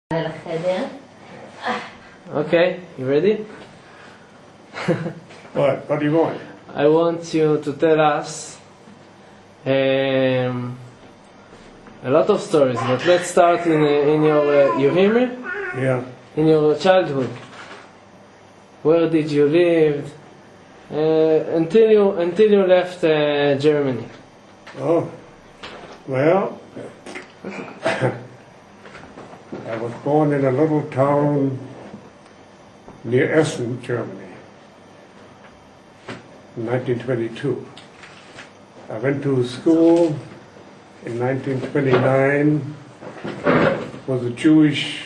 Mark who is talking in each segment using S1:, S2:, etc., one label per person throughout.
S1: Okay, you ready?
S2: What do you want?
S1: I want you to tell us a lot of stories, but let's start in your, you hear me?
S2: Yeah.
S1: In your childhood. Where did you live until you left Germany?
S2: Oh, well, I was born in a little town near Essen, Germany, in 1922. I went to school in 1929. It was a Jewish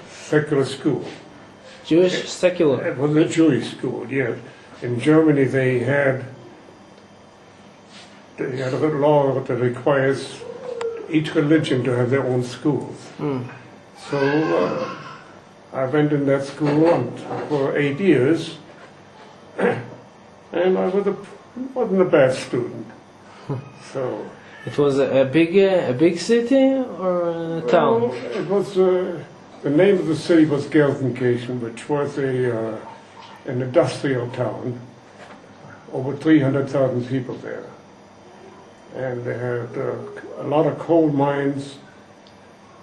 S2: secular school.
S1: Jewish secular?
S2: It was a Jewish school, yes. In Germany they had a law that requires each religion to have their own schools. So I went in that school for 8 years, and I wasn't a bad student. So
S1: it was a big city or a town?
S2: Well, it was the name of the city was Gelsenkirchen, which was an industrial town. Over 300,000 people there, and they had a lot of coal mines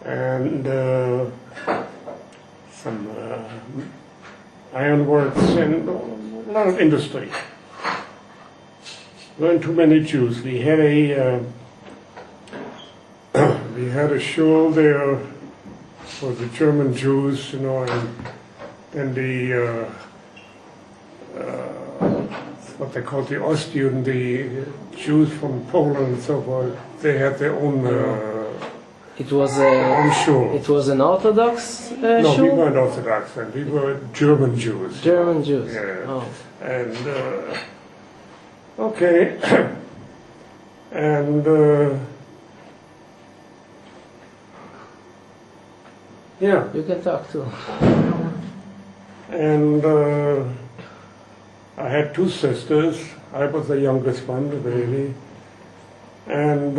S2: and some ironworks and a lot of industry. Weren't too many Jews. We had a show there for the German Jews, you know, and the what they call the Ostjuden, the Jews from Poland and so forth. They had their own.
S1: It was
S2: own show.
S1: It was an Orthodox
S2: No,
S1: show?
S2: we weren't Orthodox then. We were German Jews.
S1: German Jews.
S2: Yeah.
S1: Oh.
S2: And okay, and yeah.
S1: You can talk too.
S2: And I had 2 sisters. I was the youngest one, the baby. And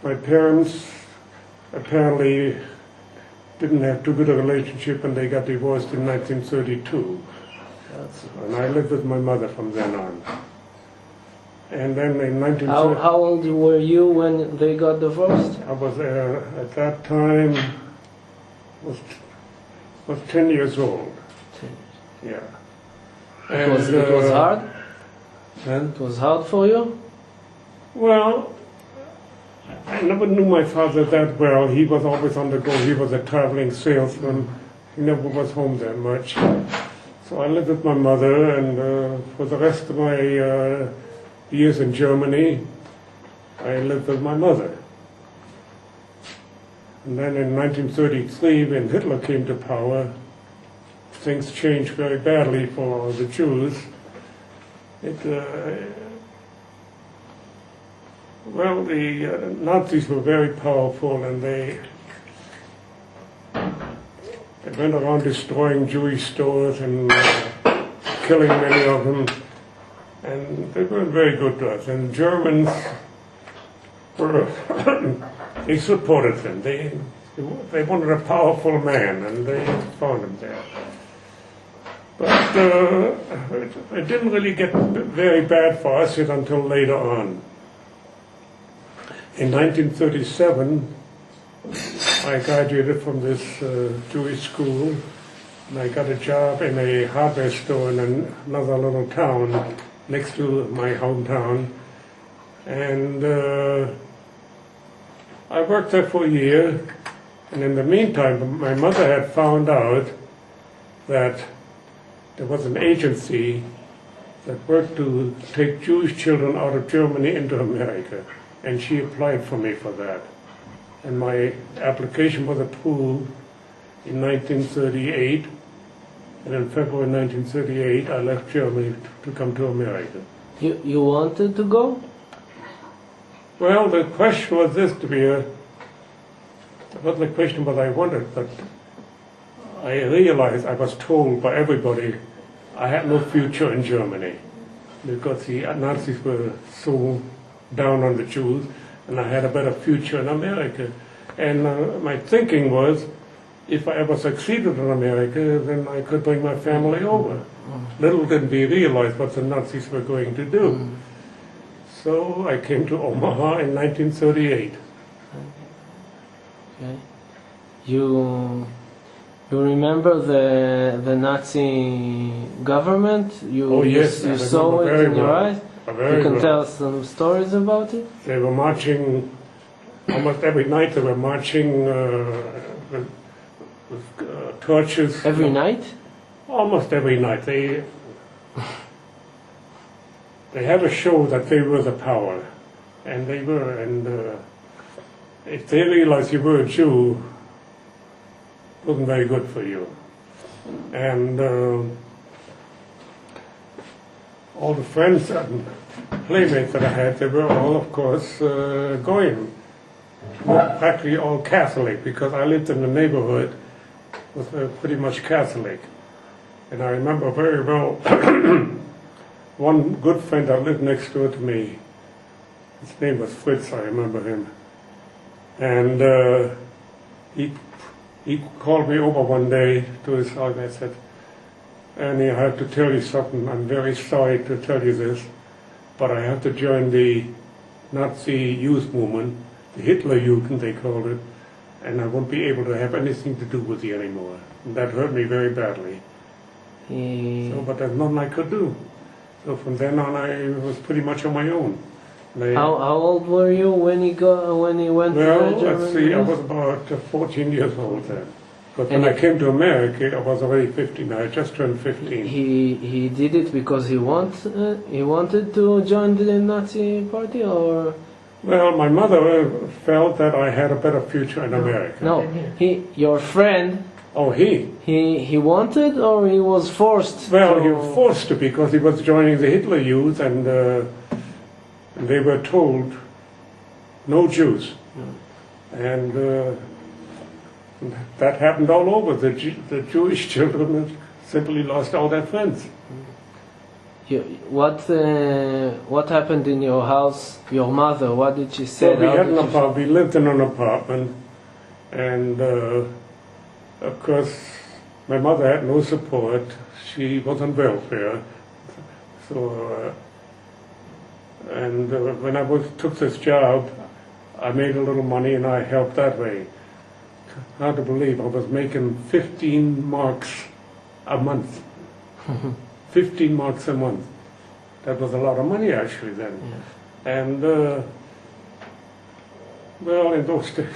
S2: my parents apparently didn't have too good a relationship, and they got divorced in 1932. And I lived with my mother from then on. And then in 1930...
S1: How old were you when they got divorced?
S2: I was at that time was 10 years old.
S1: 10.
S2: Yeah.
S1: It was hard?
S2: And
S1: It was hard for you?
S2: well, I never knew my father that well. He was always on the go. He was a traveling salesman. He never was home that much. So I lived with my mother, and for the rest of my years in Germany, I lived with my mother. And then in 1933, when Hitler came to power, things changed very badly for the Jews. Well, the Nazis were very powerful, and they went around destroying Jewish stores and killing many of them, and they weren't very good to us. And Germans were, they supported them. They wanted a powerful man, and they found him there. But it didn't really get very bad for us yet until later on. In 1937, I graduated from this Jewish school, and I got a job in a hardware store in another little town next to my hometown. And I worked there for a year, and in the meantime, my mother had found out that there was an agency that worked to take Jewish children out of Germany into America, and she applied for me for that. And my application was approved in 1938, and in February 1938 I left Germany to come to America.
S1: You wanted to go?
S2: Well, the question was this, Sdabir. It wasn't the question what I wanted, but I realized, I was told by everybody, I had no future in Germany because the Nazis were so down on the Jews, and I had a better future in America. And my thinking was, if I ever succeeded in America, then I could bring my family over. Little did we realize what the Nazis were going to do. So I came to Omaha in 1938.
S1: Okay. You remember the Nazi government?
S2: Yes,
S1: you
S2: I
S1: saw
S2: remember
S1: it
S2: very
S1: in your
S2: well.
S1: eyes?
S2: Very
S1: You can
S2: well.
S1: tell us some stories about it?
S2: They were marching almost every night. They were marching with torches.
S1: Every night?
S2: Almost every night. They had a show that they were the power, and they were. And if they realized you were a Jew, it wasn't very good for you. And all the friends and playmates that I had, they were all, of course, going. Practically all Catholic, because I lived in a neighborhood was pretty much Catholic. And I remember very well one good friend that lived next door to me. His name was Fritz, I remember him. And he called me over one day to his house and I said, Ernie, I have to tell you something. I'm very sorry to tell you this, but I have to join the Nazi youth movement, the Hitler Jugend they called it, and I won't be able to have anything to do with you anymore. And that hurt me very badly. But there's nothing I could do. So from then on, I was pretty much on my own.
S1: How old were you when he went to
S2: Well,
S1: Germany?
S2: let's see, I was about 14 years old then. But when I came to America, I was already 15. I had just turned 15.
S1: He did it because he wanted to join the Nazi party, or?
S2: Well, my mother felt that I had a better future in America.
S1: No, your friend.
S2: Oh, he?
S1: He wanted, or he was forced?
S2: Well, he was forced to, because he was joining the Hitler Youth, and they were told no Jews. And that happened all over. The Jewish children simply lost all their friends.
S1: What happened in your house? Your mother, what did she say?
S2: Well, we lived in an apartment, and of course my mother had no support. She was on welfare. So, when I took this job, I made a little money and I helped that way. Hard to believe, I was making 15 marks a month. 15 marks a month. That was a lot of money actually then. Yeah. And, well, in those days.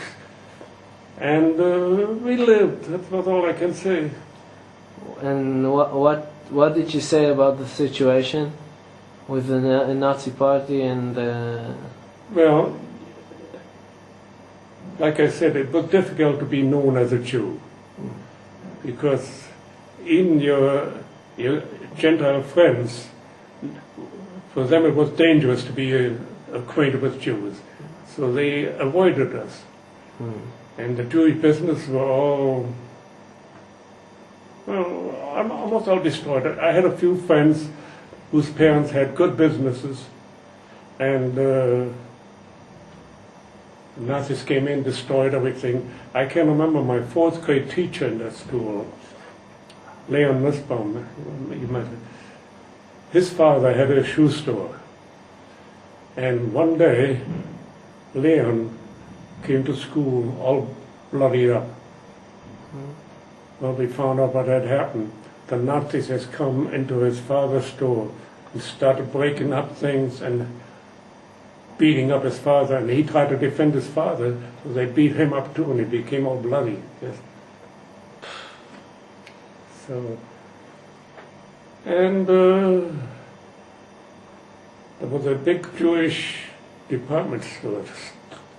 S2: And we lived, that was all I can say.
S1: And what did you say about the situation with the Nazi party and
S2: Well, like I said, it was difficult to be known as a Jew, because even your Gentile friends, for them it was dangerous to be acquainted with Jews, so they avoided us. And the Jewish business were all, well, almost all destroyed. I had a few friends whose parents had good businesses, and the Nazis came in, destroyed everything. I can remember my 4th grade teacher in that school, Leon you might have. His father had a shoe store. And one day, Leon came to school all bloodied up. Well, we found out what had happened. The Nazis has come into his father's store and started breaking up things and beating up his father, and he tried to defend his father, so they beat him up too, and he became all bloody. Yes. So, and there was a big Jewish department store.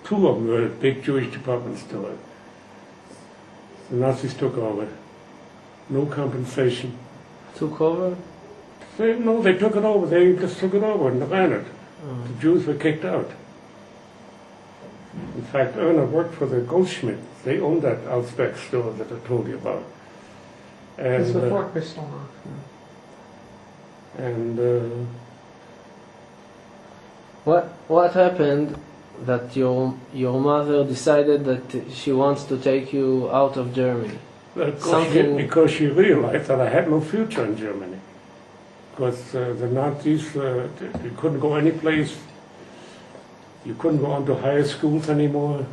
S2: 2 of them were big Jewish department stores. The Nazis took over. No compensation.
S1: Took over?
S2: No, they took it over. They just took it over and ran it. The Jews were kicked out. In fact, Erna worked for the Goldschmidt. They owned that Outback store that I told you about. And,
S3: it's a fork restaurant.
S2: And
S1: what happened that your mother decided that she wants to take you out of Germany?
S2: Because she realized that I had no future in Germany. Because the Nazis, you couldn't go any place. You couldn't go on to higher schools anymore.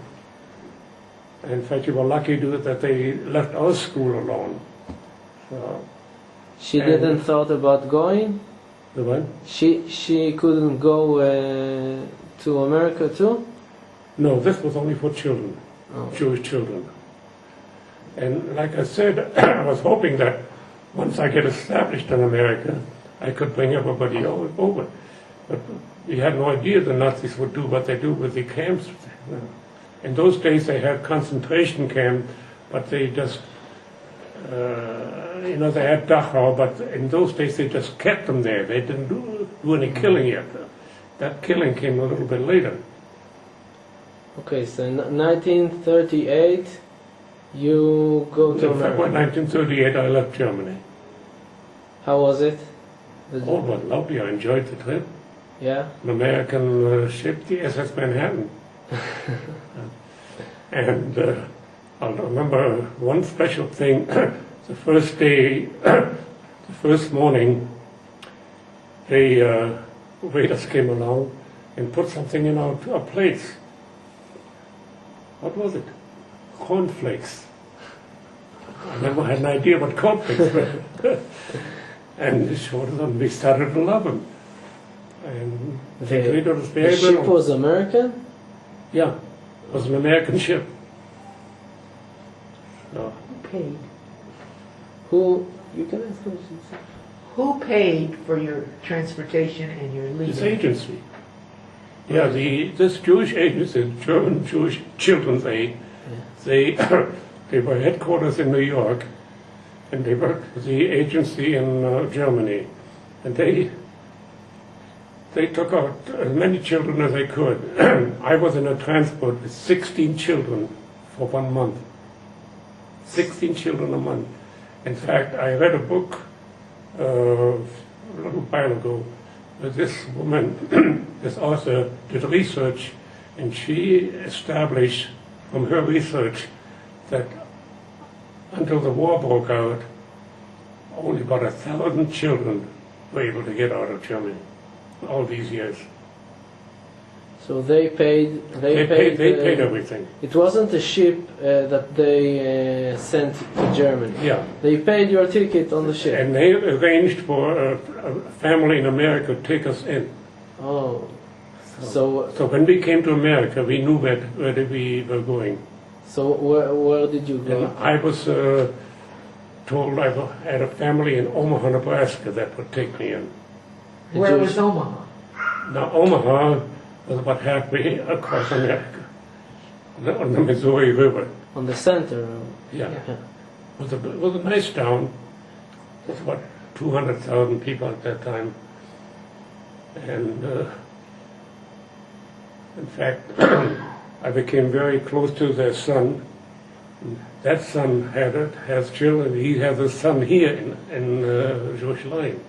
S2: In fact, you were lucky that they left our school alone. So,
S1: she didn't thought about going?
S2: The what?
S1: She couldn't go to America too?
S2: No, this was only for children, Jewish children. And like I said, I was hoping that once I get established in America, I could bring everybody over. But we had no idea the Nazis would do what they do with the camps. In those days they had concentration camps, but they just, they had Dachau, but in those days they just kept them there. They didn't do any killing yet. That killing came a little bit later.
S1: Okay, so in 1938 you go to America.
S2: In 1938 I left Germany.
S1: How was it?
S2: Oh, it was lovely. I enjoyed the trip.
S1: Yeah?
S2: An American ship, the SS Manhattan. And I remember one special thing. The first day, the first morning, the waiters came along and put something in our plates. What was it? Cornflakes. I never had an idea what cornflakes were. And they showed us and we started to love them. And
S1: the ship was American?
S2: Yeah, it was an American ship. So.
S3: Who paid?
S1: You can ask questions.
S3: Who paid for your transportation and your leaving?
S2: This agency. Yeah, this Jewish agency, German Jewish Children's Aid, they were headquarters in New York, and they worked with the agency in Germany, and they took out as many children as they could. I was in a transport with 16 children for 1 month. 16 children a month. In fact, I read a book a little while ago. This woman, this author, did research, and she established from her research that until the war broke out, only about 1,000 children were able to get out of Germany all these years.
S1: So they paid
S2: everything.
S1: It wasn't a ship that they sent to Germany.
S2: Yeah.
S1: They paid your ticket on the ship.
S2: And they arranged for a family in America to take us in.
S1: Oh. So
S2: when we came to America, we knew where we were going.
S1: So where did you go?
S2: And I was told I had a family in Omaha, Nebraska that would take me in.
S3: Where was Omaha?
S2: Now, Omaha was about halfway across America, on the Missouri River.
S1: On the center?
S2: Yeah. It was a nice town. It was about 200,000 people at that time. And in fact, I became very close to their son. That son has children. He has a son here in Jerusalem.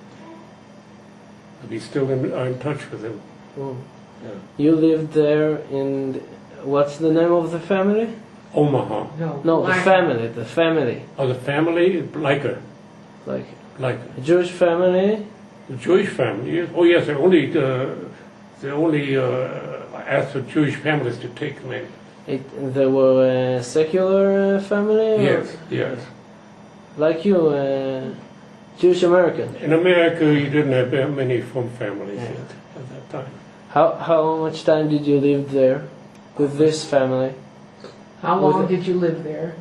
S2: We still are in touch with him.
S1: Oh.
S2: Yeah.
S1: You lived there in, what's the name of the family?
S2: Omaha.
S1: No, the family.
S2: Oh, the family? Leica.
S1: Like
S2: Leica.
S1: a Jewish family?
S2: The Jewish family, yes. Oh yes, they only asked for Jewish families to take them in.
S1: They were a secular family?
S2: Yes, yes.
S1: Like you, Jewish American?
S2: In America, you didn't have very many from families yet at that time.
S1: How much time did you live there with this family?
S3: How long did you live there?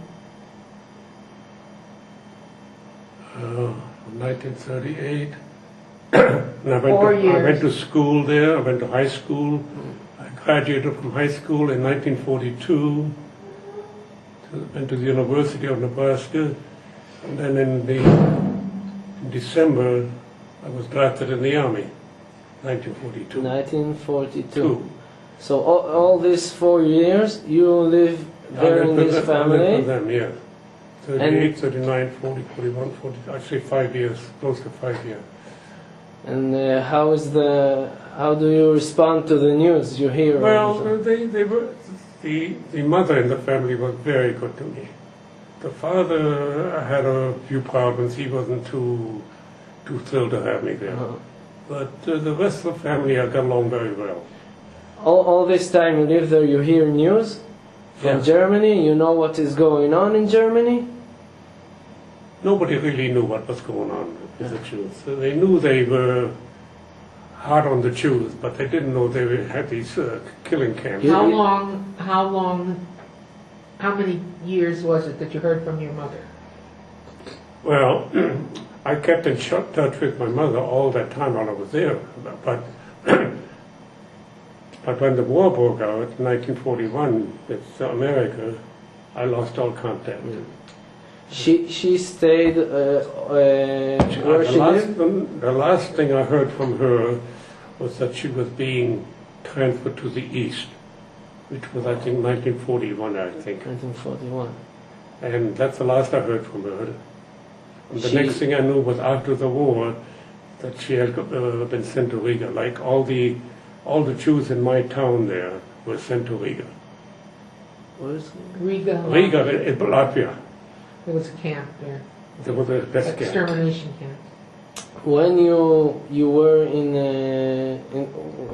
S2: 1938. And I went to school there. I went to high school. I graduated from high school in 1942. Went to the University of Nebraska. And then in December, I was drafted in the Army. 1942.
S1: 1942. So all these 4 years you live there in this family?
S2: I lived with them, yeah. 38, 39, 40, 41, 40, actually 5 years, close to 5 years.
S1: And how do you respond to the news you hear?
S2: Well, they were, the mother in the family was very good to me. The father had a few problems. He wasn't too thrilled to have me there. But the rest of the family I got along very well.
S1: All this time you live there, you hear news from Germany? You know what is going on in Germany?
S2: Nobody really knew what was going on with the Jews. So they knew they were hard on the Jews, but they didn't know they had these killing camps.
S3: How many years was it that you heard from your mother?
S2: Well, I kept in touch with my mother all that time while I was there, but but when the war broke out in 1941 with America, I lost all contact.
S1: She stayed where she lived?
S2: The last thing I heard from her was that she was being transferred to the east, which was, I think, 1941, I think.
S1: 1941.
S2: And that's the last I heard from her. And the next thing I knew was after the war that she had been sent to Riga. Like all the Jews in my town there were sent to Riga.
S1: Where is it?
S3: Riga.
S2: Riga in Latvia.
S3: There was a camp there.
S2: There was a death camp.
S3: Extermination camp.
S1: When you were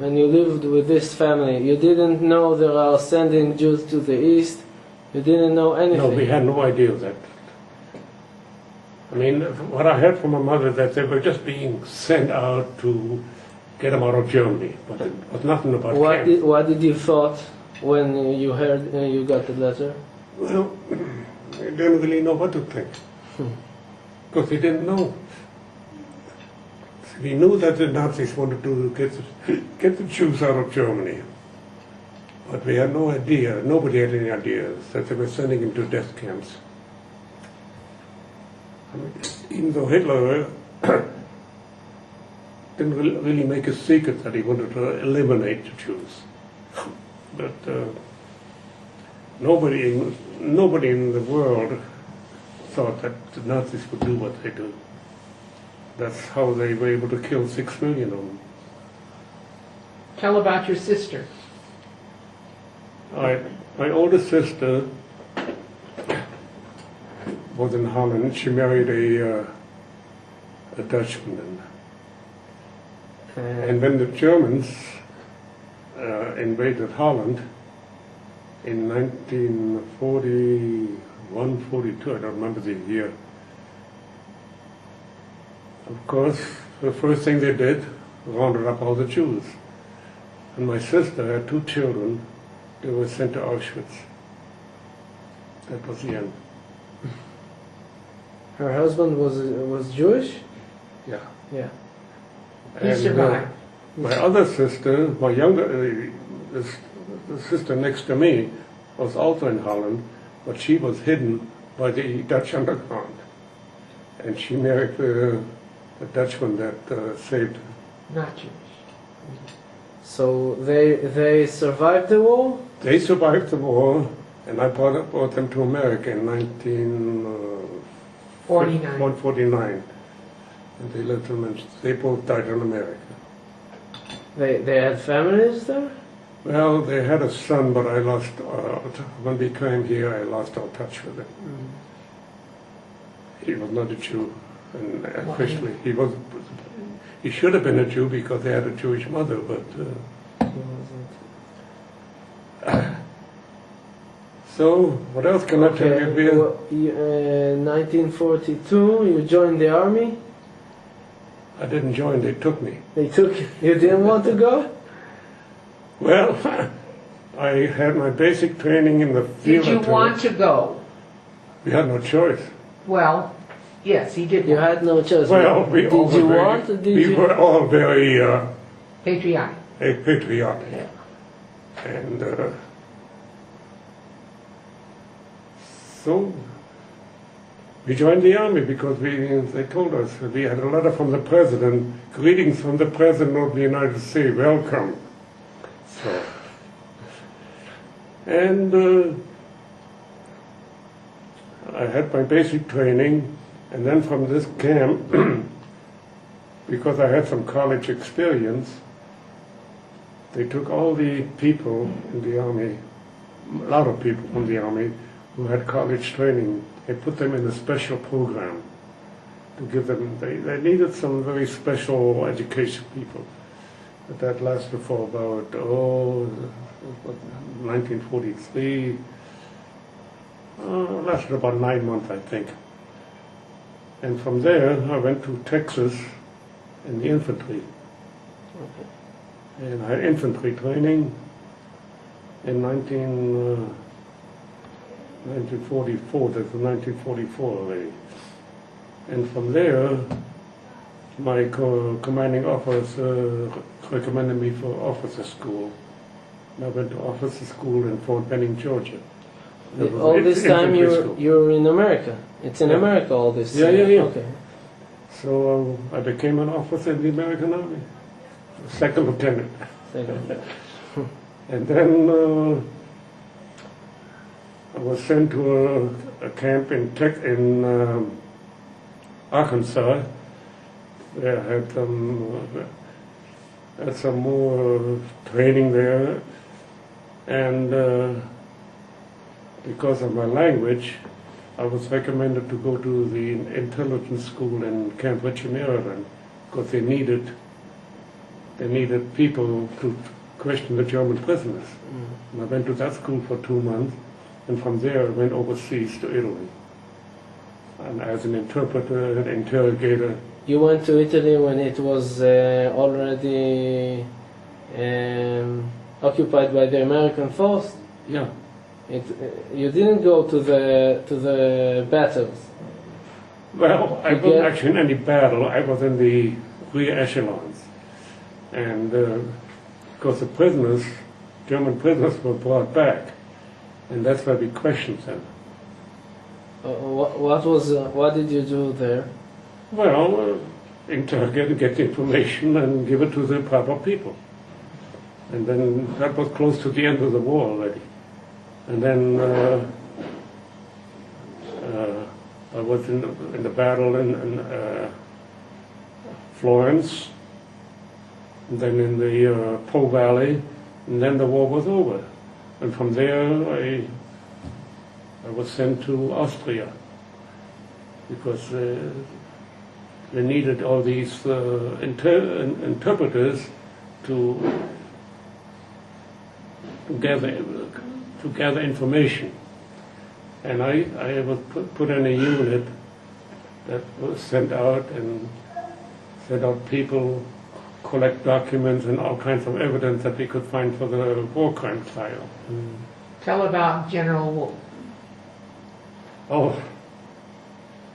S1: when you lived with this family, you didn't know there are sending Jews to the east. You didn't know anything.
S2: No, we had no idea of that. I mean, what I heard from my mother that they were just being sent out to get them out of Germany, but it was nothing about camps.
S1: What did you thought when you heard you got the letter?
S2: Well, they didn't really know what to think, because they didn't know. We knew that the Nazis wanted to get the Jews out of Germany, but we had no idea, nobody had any idea that they were sending them to death camps. I mean, even though Hitler didn't really make a secret that he wanted to eliminate the Jews, but nobody in the world thought that the Nazis would do what they do. That's how they were able to kill 6 million of them.
S3: Tell about your sister.
S2: My older sister was in Holland. She married a Dutchman. And when the Germans invaded Holland in 1941, 42, I don't remember the year, of course, the first thing they did, rounded up all the Jews. And my sister had 2 children. They were sent to Auschwitz. That was the end.
S1: Her husband was Jewish?
S2: Yeah.
S1: Yeah.
S3: He survived.
S2: My other sister, my younger, the sister next to me, was also in Holland, but she was hidden by the Dutch underground. And she married the Dutchman that saved her.
S3: Not Jewish.
S1: So they survived the war?
S2: They survived the war, and I brought them to America in 1949. And they lived in, they both died in America.
S1: They had families there?
S2: Well, they had a son, but I lost, when we came here, I lost all touch with him. He was not a Jew, and officially he should have been a Jew because they had a Jewish mother, but
S1: He wasn't.
S2: So, what else can I tell you, Bill?
S1: Well, 1942, you joined the army?
S2: I didn't join, they took me.
S1: They took you. You didn't want to go?
S2: Well, I had my basic training in the field.
S3: Did you want to go?
S2: We had no choice.
S3: Well, yes, he did.
S1: You had no choice.
S2: Well, we were all very
S3: Patriotic.
S2: patriotic. Yeah. And so we joined the army because they told us we had a letter from the president, greetings from the president of the United States, welcome. So, and I had my basic training, and then from this camp because I had some college experience, they took all the people in the Army, a lot of people from the Army who had college training, they put them in a special program to give them, they needed some very special education people. But that lasted for about, 1943, lasted about 9 months, I think. And from there, I went to Texas in the infantry.
S1: Okay.
S2: And I had infantry training in 1944, that's 1944 already. And from there, my commanding officer recommended me for officer school. I went to officer school in Fort Benning, Georgia.
S1: All this time you're in America. It's in America all this.
S2: Yeah.
S1: Okay.
S2: So I became an officer in the American Army, second lieutenant. And then I was sent to a camp in Arkansas. Where I had some more training there, and because of my language, I was recommended to go to the intelligence school in Camp Ritchie, Maryland, because they needed people to question the German prisoners. And I went to that school for 2 months, and from there I went overseas to Italy, and as an interpreter and interrogator.
S1: You went to Italy when it was already occupied by the American force?
S2: Yeah.
S1: You didn't go to the battles.
S2: Well, I wasn't actually in any battle. I was in the rear echelons. And because the prisoners, German prisoners, were brought back. And that's why we questioned them.
S1: What did you do there?
S2: Well, interrogate and get the information and give it to the proper people. And then that was close to the end of the war already. And then I was in the battle in Florence, and then in the Po Valley, and then the war was over. And from there I was sent to Austria because they needed all these interpreters to gather information. And I was put in a unit that was sent out people, collect documents and all kinds of evidence that we could find for the war crime trial.
S3: Tell about General Wolf.
S2: Oh,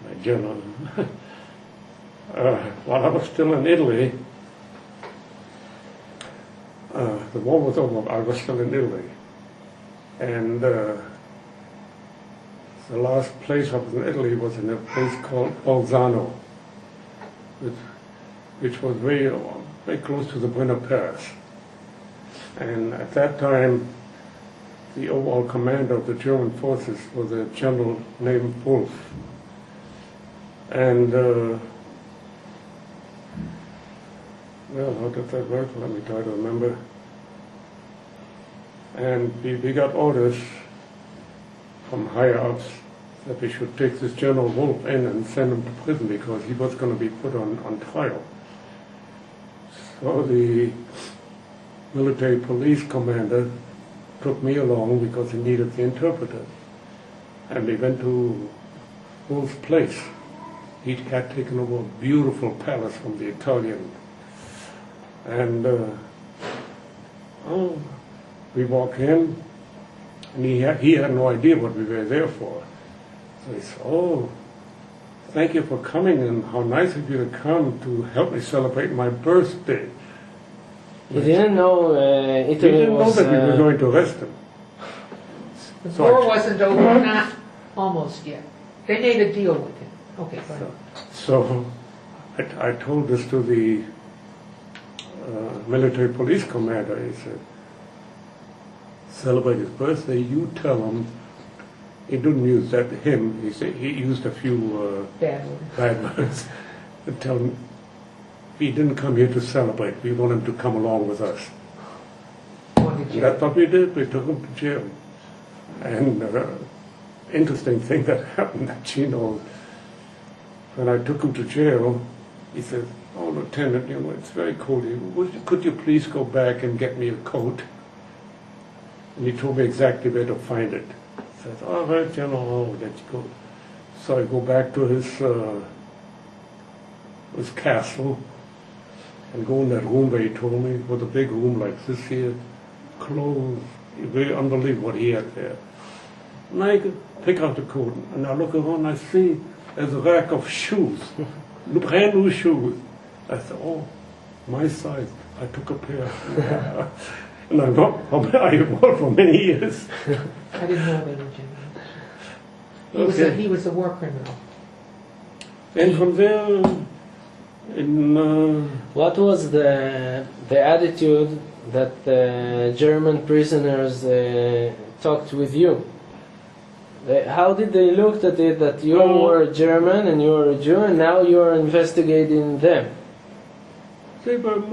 S2: my general. While I was still in Italy, the war was over, I was still in Italy. And the last place I was in Italy was in a place called Bolzano, which was very close to the Brenner Pass. And at that time, the overall commander of the German forces was a general named Wolf. And well, how did that work? Let me try to remember. And we got orders from higher ups that we should take this General Wolf in and send him to prison because he was going to be put on trial. So the military police commander took me along because he needed the interpreter. And we went to Wolf's place. He had taken over a beautiful palace from the Italian. And we walked in, and he had no idea what we were there for. So he said, "Oh, thank you for coming, and how nice of you to come to help me celebrate my birthday."
S1: He didn't know
S2: He
S1: Italy
S2: didn't know
S1: was...
S2: that we were going to arrest him.
S3: The war wasn't over, not almost yet. They made a deal with him. Okay, go ahead.
S2: So I told this to the military police commander. He said, "Celebrate his birthday, you tell him." He didn't use that him. He said he used a few
S3: Bad one.
S2: bad words. And tell him we didn't come here to celebrate. We want him to come along with us.
S3: Going to
S2: And
S3: jail.
S2: that's what we did. We took him to jail. And interesting thing that happened that she knows, when I took him to jail, he said, "Oh, Lieutenant, you know, it's very cold here. Could you please go back and get me a coat?" And he told me exactly where to find it. I said, "All right, General, I'll let you go." So I go back to his castle and go in that room where he told me. It was a big room like this here, clothes, very unbelievable what he had there. And I pick out the coat and I look around and I see there's a rack of shoes, brand new shoes. I said, "Oh, my size." I took a pair. And I wore for many years.
S3: I didn't know they were generals. He was a war criminal.
S2: And from there,
S1: What was the attitude that the German prisoners talked with you? How did they look at it that you were German and you were a Jew and now you are investigating them?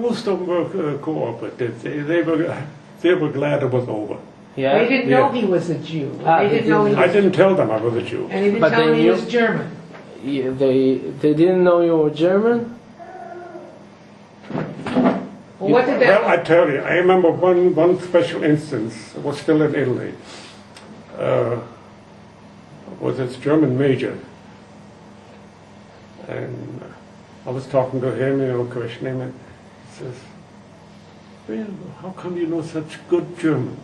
S2: most of them were cooperative. They were glad it was over.
S1: Yeah.
S3: They didn't know he was a Jew.
S1: They
S3: didn't know he was
S2: I didn't tell them I was a Jew.
S3: And he didn't
S1: But
S3: tell
S1: they
S3: them he
S1: knew-
S3: was German.
S1: Yeah, they didn't know you were German?
S3: Well, what did that...
S2: Well, I tell you, I remember one special instance. It was still in Italy. Was this German major, and I was talking to him, questioning him. He says, "Well, how come you know such good German?"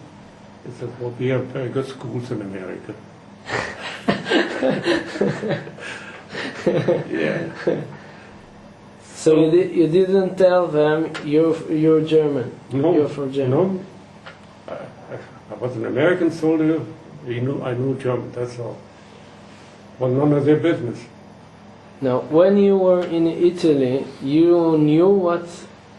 S2: He said, "Well, we have very good schools in America." Yeah.
S1: So you didn't tell them you're German?
S2: No.
S1: You're from Germany?
S2: No. I was an American soldier. I knew German. That's all. Was none of their business.
S1: Now, when you were in Italy, you knew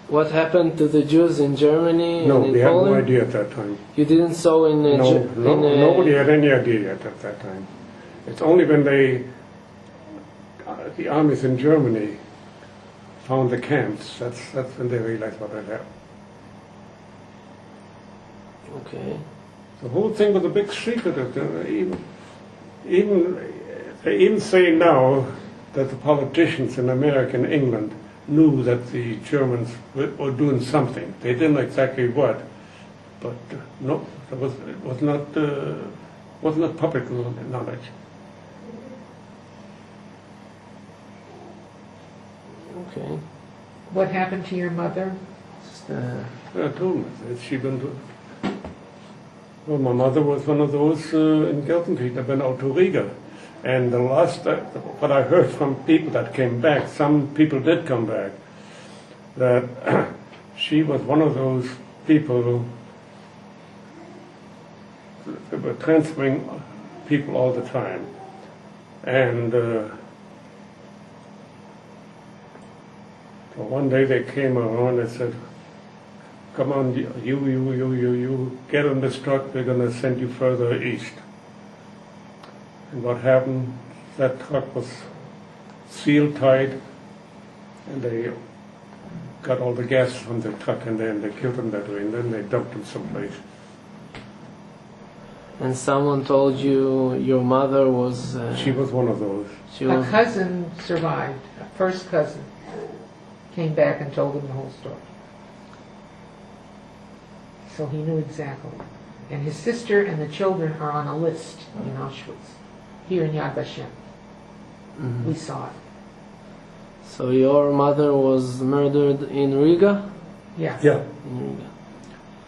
S1: what happened to the Jews in Germany
S2: No,
S1: and in
S2: we had
S1: Poland?
S2: no idea at that time.
S1: You didn't saw in
S2: Nobody had any idea yet at that time. It's only when the armies in Germany found the camps, that's when they realized what had happened.
S1: Okay.
S2: The whole thing was a big secret. They even say now that the politicians in America and England knew that the Germans were doing something. They didn't know exactly what, but no, it was not public knowledge.
S1: Okay.
S3: What happened to your mother?
S2: I told her that she went to. Well, my mother was one of those in Gelsenkirchen that went out to Riga. And the last, what I heard from people that came back, some people did come back, that she was one of those people who were transferring people all the time. And so one day they came around and said, "Come on, you, get on this truck, we're going to send you further east." And what happened, that truck was sealed tight, and they got all the gas from the truck, and then they killed him that way, and then they dumped him someplace.
S1: And someone told you your mother was...
S2: She was one of those.
S1: She
S3: A
S1: was...
S3: cousin survived, a first cousin, came back and told him the whole story. So he knew exactly. And his sister and the children are on a list in Auschwitz, here in Yad Vashem.
S1: Mhm.
S3: We saw it.
S1: So your mother was murdered in Riga?
S3: Yeah.
S2: Yeah.
S1: In Riga.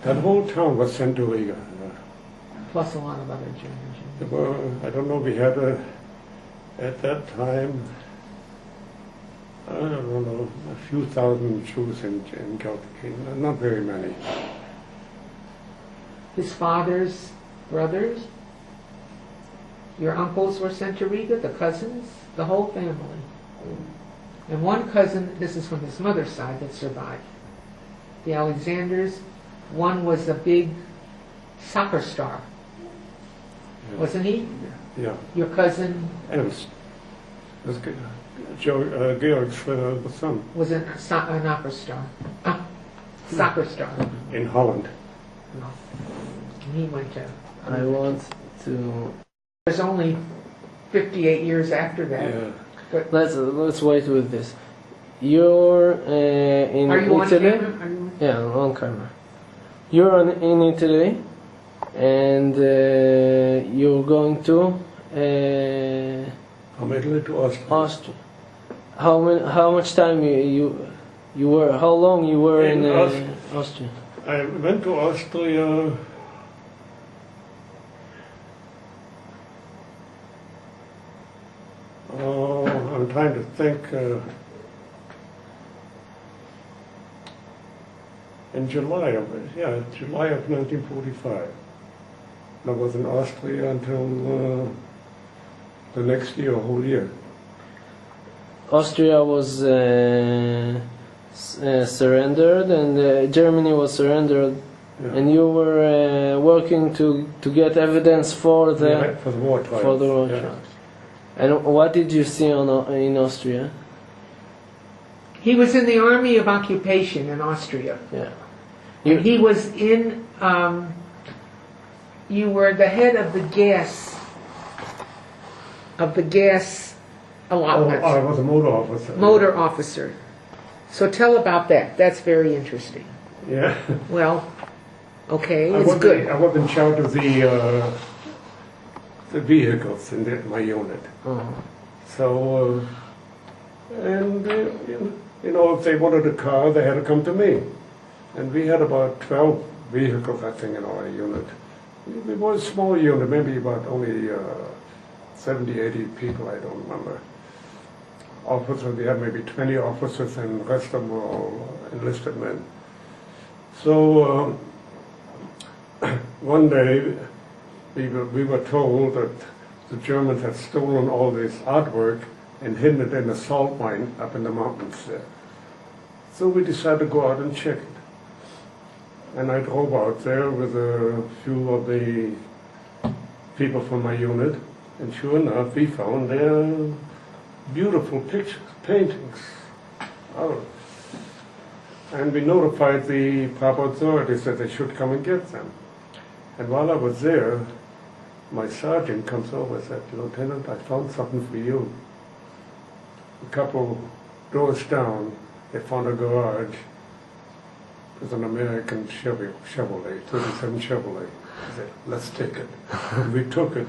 S2: That whole town was sent to Riga.
S3: Plus a lot of other German
S2: There
S3: Jews.
S2: were, I don't know, we had at that time, I don't know, a few thousand Jews in Gelsenkirchen, not very many.
S3: His father's brothers, your uncles were sent to Riga, the cousins, the whole family. And one cousin, this is from his mother's side, that survived. The Alexanders, one was a big soccer star, wasn't he?
S2: Yeah.
S3: Your cousin,
S2: Ernst. That's good. Georg's the son.
S3: Was an opera star. Soccer star.
S2: In Holland.
S3: No. And he went to...
S1: I want to...
S3: There's only 58 years after that.
S2: Yeah.
S3: But
S1: Let's wait with this. You're in
S3: are you
S1: Italy.
S3: on camera? Are you...
S1: Yeah, on camera. You're in Italy, and you're going to
S2: From Italy to Austria.
S1: Austria. How much time you were? How long you were in Austria?
S2: I went to Austria. Oh, I'm trying to think. In July of 1945. I was in Austria until the next year, a whole year.
S1: Austria was surrendered, and Germany was surrendered,
S2: Yeah.
S1: and you were working to get evidence for the
S2: For the war trials.
S1: for the war
S2: yeah.
S1: trials. And what did you see in Austria?
S3: He was in the Army of Occupation in Austria.
S1: Yeah.
S3: And he was in, you were the head of the gas allotment.
S2: Oh, I was a motor officer.
S3: Motor officer. So tell about that. That's very interesting.
S2: Yeah.
S3: Well, okay,
S2: I
S3: it's good.
S2: I was in charge of the vehicles in my unit.
S1: Oh.
S2: So, and you know, if they wanted a car, they had to come to me. And we had about 12 vehicles, I think, in our unit. We were a small unit, maybe about only 70, 80 people, I don't remember. Officers, we had maybe 20 officers, and the rest of them were all enlisted men. So one day we were told that the Germans had stolen all this artwork and hidden it in a salt mine up in the mountains there. So we decided to go out and check it. And I drove out there with a few of the people from my unit, and sure enough, we found their beautiful pictures, paintings. Oh. And we notified the proper authorities that they should come and get them. And while I was there, my sergeant comes over and said, "Lieutenant, I found something for you." A couple doors down, they found a garage. It was an American Chevrolet, 37 Chevrolet. I said, "Let's take it." And we took it.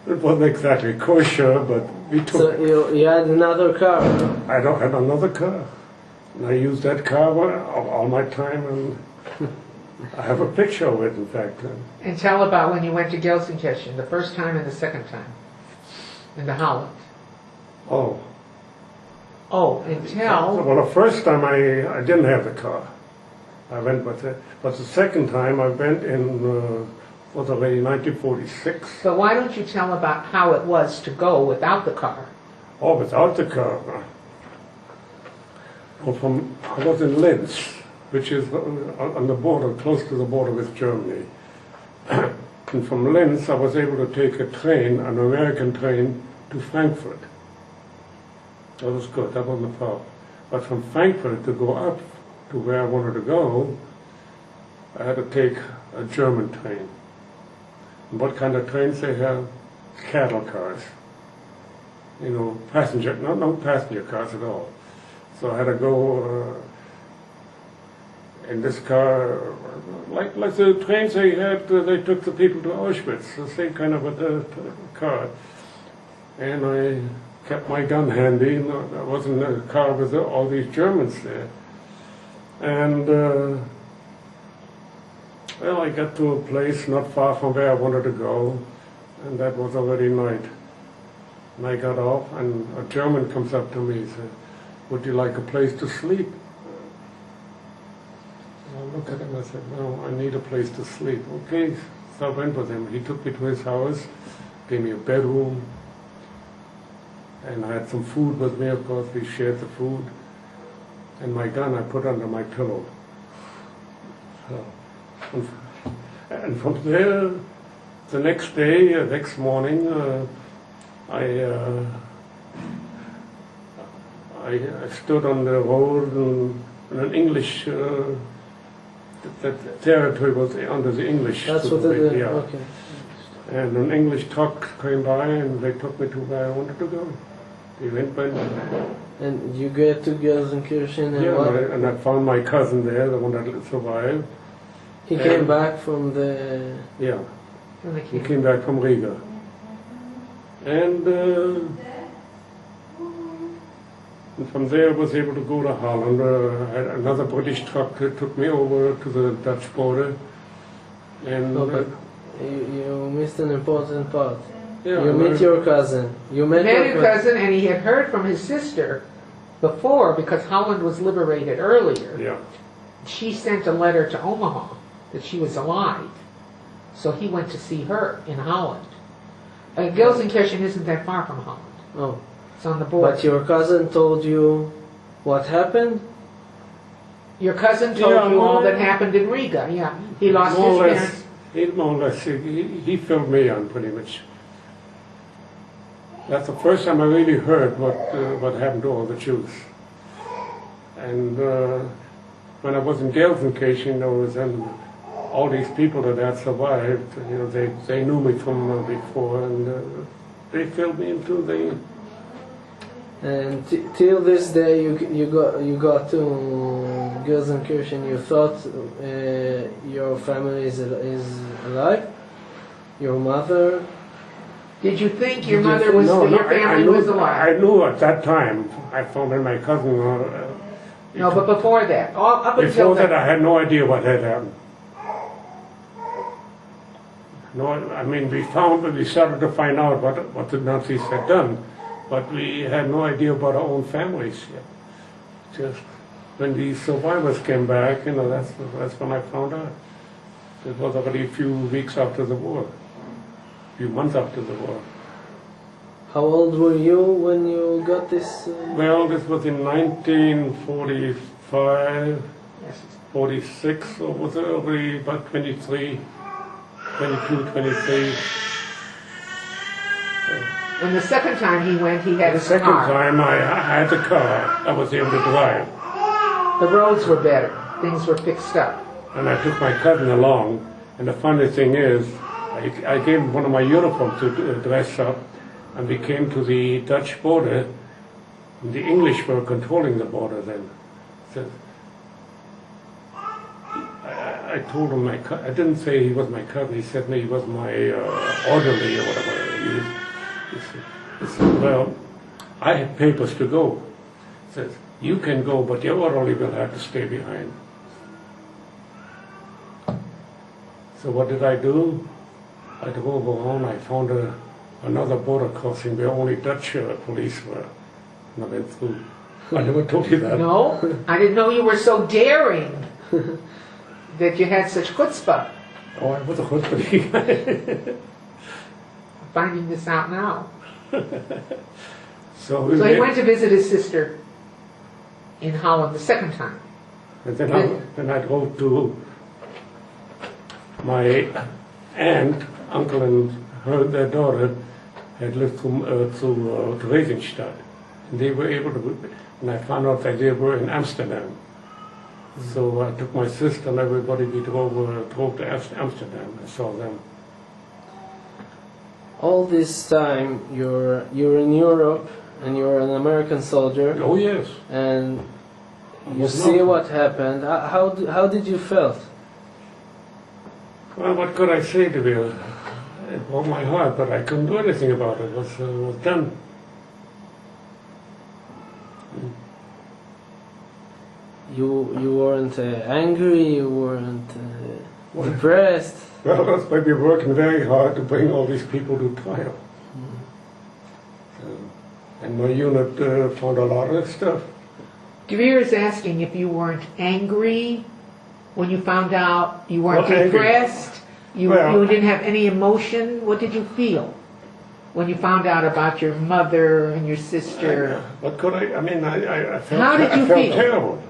S2: It wasn't exactly kosher, but we took
S1: So
S2: it.
S1: you had another car.
S2: I don't have another car. And I used that car all my time, and I have a picture of it, in fact.
S3: And tell about when you went to Gelsenkirchen, the first time and the second time, in the Holland.
S2: Oh.
S3: Oh, and tell...
S2: Well, the first time I didn't have the car. I went with it. But the second time I went in, was already 1946.
S3: But why don't you tell about how it was to go without the car?
S2: Oh, without the car. Well, I was in Linz, which is on the border, close to the border with Germany. And from Linz, I was able to take a train, an American train, to Frankfurt. That was good, that wasn't a problem. But from Frankfurt to go up to where I wanted to go, I had to take a German train. And what kind of trains they have? Cattle cars. You know, passenger, no passenger cars at all. So I had to go in this car, like the trains they had, they took the people to Auschwitz, the same kind of a car. And I kept my gun handy, and I was in a car with all these Germans there. And, well, I got to a place not far from where I wanted to go, and that was already night. And I got off, and a German comes up to me and said, "Would you like a place to sleep?" I looked at him, I said, "No, I need a place to sleep." Okay, so I went with him. He took me to his house, gave me a bedroom, and I had some food with me, of course. We shared the food. And my gun I put under my pillow. So, and from there, the next day, next morning, I stood on the road and an English, the territory was under the English.
S1: That's what they did.
S2: Yeah.
S1: Okay.
S2: And an English truck came by and they took me to where I wanted to go. They went by me.
S1: And you get to Gelsenkirchen and
S2: Yeah,
S1: what?
S2: and I found my cousin there, the one that survived.
S1: He came back from the...
S2: Yeah,
S3: From the
S2: he
S3: camp.
S2: came back from Riga. And from there I was able to go to Holland. Another British truck took me over to the Dutch border. And
S1: No, but you missed an important part.
S2: yeah,
S1: You meet your cousin. You met
S3: He met
S1: your
S3: his cousin, and he had heard from his sister before, because Holland was liberated earlier.
S2: Yeah,
S3: She sent a letter to Omaha that she was alive. So he went to see her in Holland. Gelsenkirchen isn't that far from Holland.
S1: Oh,
S3: It's on the border.
S1: but your cousin told you what happened?
S3: Your cousin told
S2: Yeah,
S3: you all
S2: well,
S3: that happened in Riga. Yeah, he lost
S2: more
S3: his
S2: or less.
S3: parents.
S2: More or less, he filled me on pretty much. That's the first time I really heard what happened to all the Jews. And when I was in Gelsenkirchen, there was all these people that had survived. You know, they knew me from before, and they filled me into the.
S1: And till this day, you got to Gelsenkirchen. You thought your family is alive. Your mother.
S3: Did you think your
S1: Did you
S3: mother
S1: think-
S3: was,
S2: No,
S3: your
S2: I
S3: family
S2: knew,
S3: was alive?
S2: I knew at that time. I found in my cousin.
S3: No, but before that, up until
S2: Before that,
S3: that,
S2: I had no idea what had happened. No, I mean, we started to find out what the Nazis had done, but we had no idea about our own families yet. Just when these survivors came back, you know, that's when I found out. It was already a few weeks after the war, a few months after the war.
S1: How old were you when you got this?
S2: Well, this was in 1945.
S3: yes,
S2: 46, or was it already about 23, 22, 23?
S3: and the second time he went, he had
S2: The
S3: a
S2: second
S3: car.
S2: time I had the car, I was able to drive.
S3: The roads were better. Things were fixed up.
S2: And I took my cousin along, and the funny thing is, I gave him one of my uniforms to dress up, and we came to the Dutch border, and the English were controlling the border then. So, I told him I didn't say he was my cousin. He said he was my orderly or whatever. He said, well, I have papers to go. He says, you can go, but your orderly will have to stay behind. So what did I do? I drove around. I found another border crossing where only Dutch police were. And I went through. I never told you that.
S3: No, I didn't know you were so daring that you had such chutzpah.
S2: Oh, I was a husband.
S3: Finding this out now.
S2: So
S3: So he went to visit his sister in Holland the second time.
S2: and then I drove to my aunt, uncle, and their daughter had lived through Dresdenstadt. And they were able to, and I found out that they were in Amsterdam. So I took my sister and everybody, we drove to Amsterdam. I saw them.
S1: All this time, you're in Europe and you're an American soldier,
S2: Oh yes.
S1: and you
S2: Was
S1: see
S2: not.
S1: what happened. How did you felt?
S2: Well, what could I say to you? It broke my heart, but I couldn't do anything about it. It was done.
S1: You weren't angry. You weren't depressed.
S2: Well, that's why we're working very hard to bring all these people to trial. And my unit found a lot of stuff.
S3: Shdvir is asking if you weren't angry when you found out, you weren't
S2: Well, angry.
S3: depressed, you didn't have any emotion. What did you feel when you found out about your mother and your sister?
S2: What could I mean, I felt,
S3: How did you
S2: I felt
S3: feel?
S2: terrible.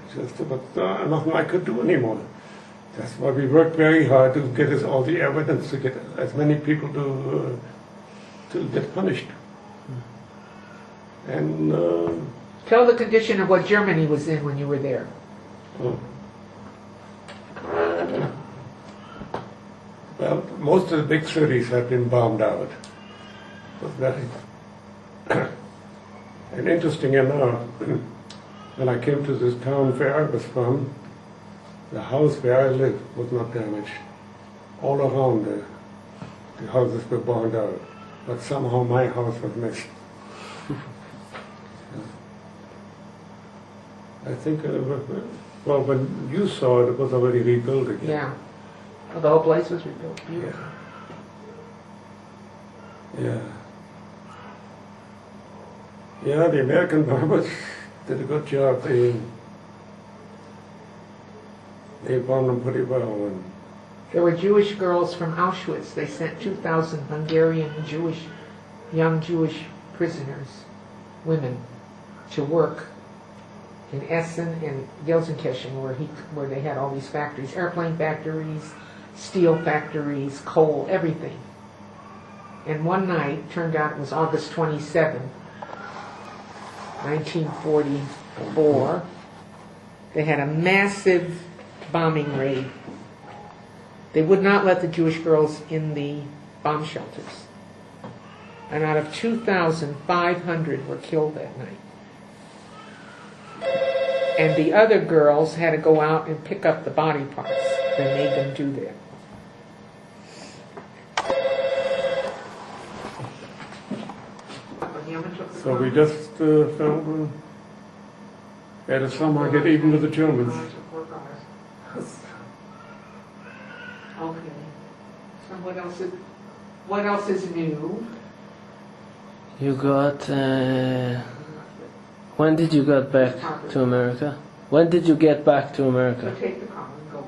S2: But nothing I could do anymore. That's why we worked very hard to get us all the evidence, to get as many people to get punished. And
S3: Tell the condition of what Germany was in when you were there.
S2: well, most of the big cities had been bombed out. It was very and interesting enough, when I came to this town where I was from, the house where I lived was not damaged. All around the houses were burned out, but somehow my house was missed. I think, well, when you saw it, it was already rebuilt again.
S3: Yeah. Well, the whole place was rebuilt. Beautiful.
S2: Yeah. Yeah, the American bombers did a good job. They bombed them pretty well. And
S3: There were Jewish girls from Auschwitz. They sent 2,000 Hungarian young Jewish prisoners, women, to work in Essen and Gelsenkirchen, where they had all these factories, airplane factories, steel factories, coal, everything. And one night, turned out it was August 27, 1944, they had a massive bombing raid. They would not let the Jewish girls in the bomb shelters. And out of 2,500 were killed that night. And the other girls had to go out and pick up the body parts. They made them do that.
S2: so we just found had to somehow get even with the Germans.
S3: Okay. So what else is new?
S1: You got. When did you get back to America? When did you get back to
S3: So
S1: America?
S3: take the car and go.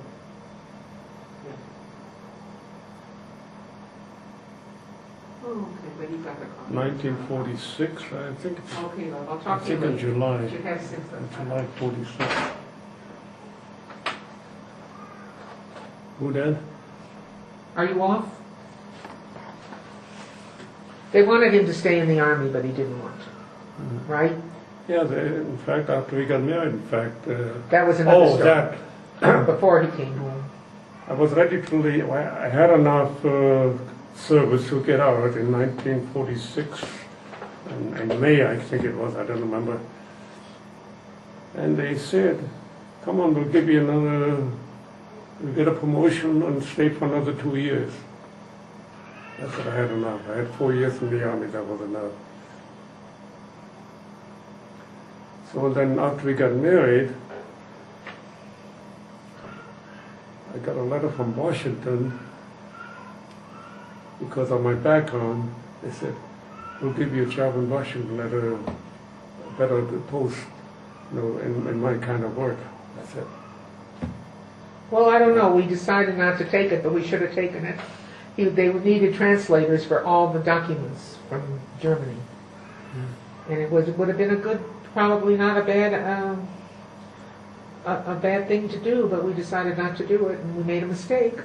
S3: Oh, okay, but you got the car.
S2: 1946, I think.
S3: Okay, love, I'll
S2: I
S3: talk to you
S2: think in
S3: later.
S2: July.
S3: You have since then.
S2: July 46. Who then?
S3: Are you off? They wanted him to stay in the army, but he didn't want to. Right?
S2: Yeah, in fact, after we got married, in fact.
S3: That was another
S2: Oh,
S3: story.
S2: that.
S3: Before he came home.
S2: I was ready to leave. I had enough service to get out in 1946. In May, I think it was, I don't remember. And they said, come on, we'll give you we'll get a promotion and stay for another 2 years. I said I had enough. I had 4 years in the army, that was enough. So then after we got married, I got a letter from Washington because of my background. They said, we'll give you a job in Washington at a better post, in my kind of work. I said,
S3: Well, I don't know. We decided not to take it, but we should have taken it. They needed translators for all the documents from Germany. And it would have been probably not a bad thing to do, but we decided not to do it, and we made a mistake.